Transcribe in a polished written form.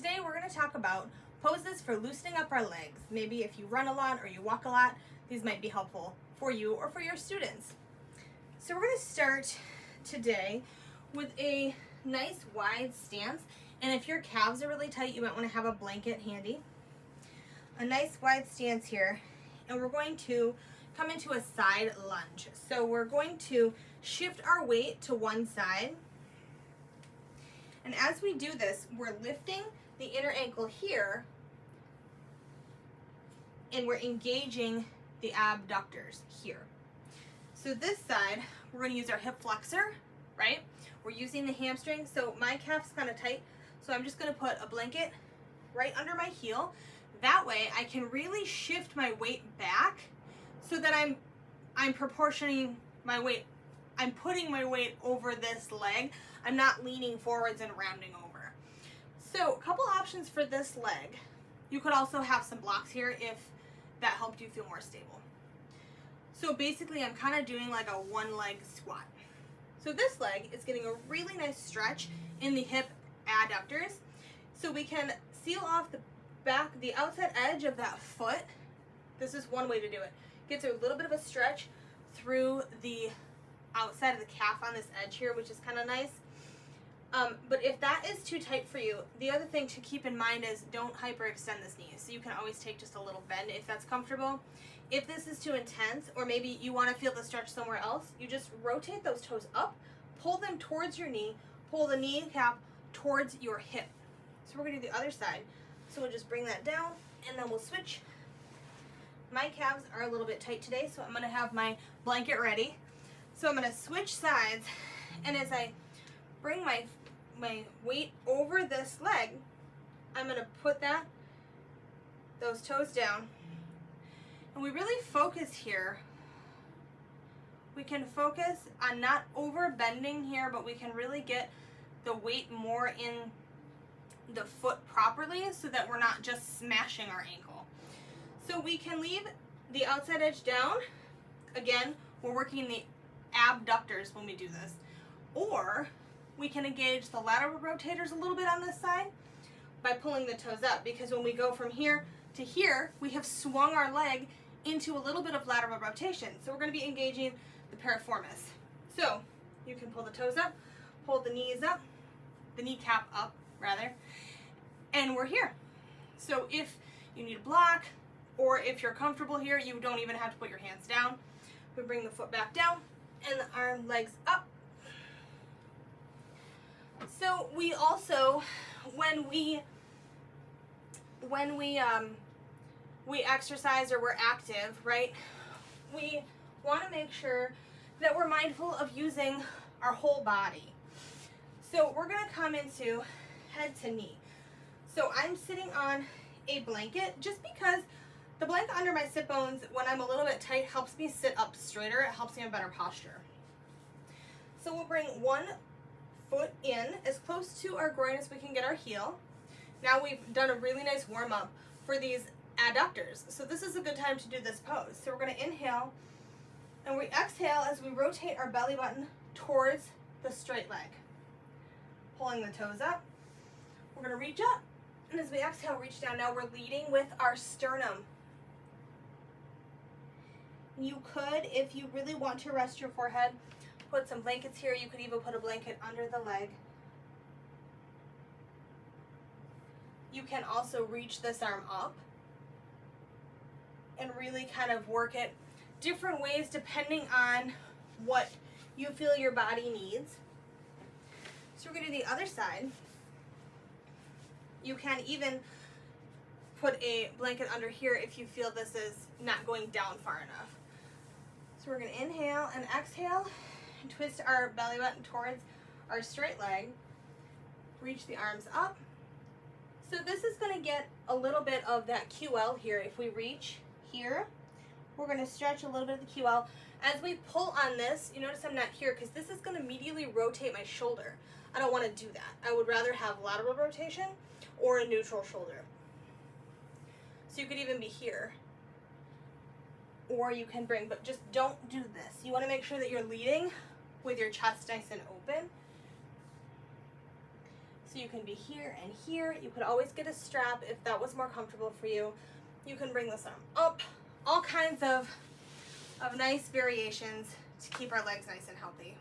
today we're going to talk about poses for loosening up our legs. Maybe if you run a lot or you walk a lot, these might be helpful for you or for your students. So we're going to start today with a nice wide stance, and if your calves are really tight, you might want to have a blanket handy. A nice wide stance here, and we're going to come into a side lunge. So we're going to shift our weight to one side, and as we do this, we're lifting the inner ankle here, and we're engaging the abductors here. So this side, we're going to use our hip flexor, right? We're using the hamstring, so my calf's kind of tight, so I'm just going to put a blanket right under my heel. That way I can really shift my weight back so that I'm proportioning my weight. I'm putting my weight over this leg. I'm not leaning forwards and rounding over. So a couple options for this leg. You could also have some blocks here if that helped you feel more stable. So basically I'm kind of doing like a one leg squat. So this leg is getting a really nice stretch in the hip adductors. So we can seal off the back, the outside edge of that foot. This is one way to do it. Gets a little bit of a stretch through the outside of the calf on this edge here, which is kind of nice. But if that is too tight for you, the other thing to keep in mind is don't hyperextend this knee. So you can always take just a little bend if that's comfortable. If this is too intense, or maybe you want to feel the stretch somewhere else, you just rotate those toes up, pull them towards your knee, pull the kneecap towards your hip. So we're going to do the other side. So we'll just bring that down, and then we'll switch. My calves are a little bit tight today, so I'm going to have my blanket ready. So I'm going to switch sides, and as I bring my weight over this leg, I'm going to put those toes down. And we really focus here. We can focus on not over bending here, but we can really get the weight more in the foot properly so that we're not just smashing our ankle. So we can leave the outside edge down. Again, we're working the abductors when we do this. Or we can engage the lateral rotators a little bit on this side by pulling the toes up, because when we go from here to here, we have swung our leg into a little bit of lateral rotation. So we're going to be engaging the piriformis. So you can pull the toes up, pull the knees up, the kneecap up rather, and we're here. So if you need a block, or if you're comfortable here, you don't even have to put your hands down. We bring the foot back down and the arm, legs up. So we also, when we exercise or we're active, right, we want to make sure that we're mindful of using our whole body. So we're going to come into head to knee. So I'm sitting on a blanket just because the blanket under my sit bones when I'm a little bit tight helps me sit up straighter. It helps me have better posture. So we'll bring one foot in as close to our groin as we can get our heel. Now we've done a really nice warm up for these adductors. So this is a good time to do this pose. So we're going to inhale and we exhale as we rotate our belly button towards the straight leg. Pulling the toes up. We're going to reach up, and as we exhale, reach down. Now we're leading with our sternum. You could, if you really want to rest your forehead, put some blankets here. You could even put a blanket under the leg. You can also reach this arm up and really kind of work it different ways depending on what you feel your body needs. So we're going to do the other side. You can even put a blanket under here if you feel this is not going down far enough. So we're going to inhale and exhale and twist our belly button towards our straight leg. Reach the arms up. So this is going to get a little bit of that QL here. If we reach here, we're going to stretch a little bit of the QL. As we pull on this, you notice I'm not here because this is going to immediately rotate my shoulder. I don't want to do that. I would rather have lateral rotation or a neutral shoulder. So you could even be here, or you can bring, but just don't do this. You want to make sure that you're leading with your chest nice and open. So you can be here and here. You could always get a strap if that was more comfortable for you. You can bring this arm up. All kinds of nice variations to keep our legs nice and healthy.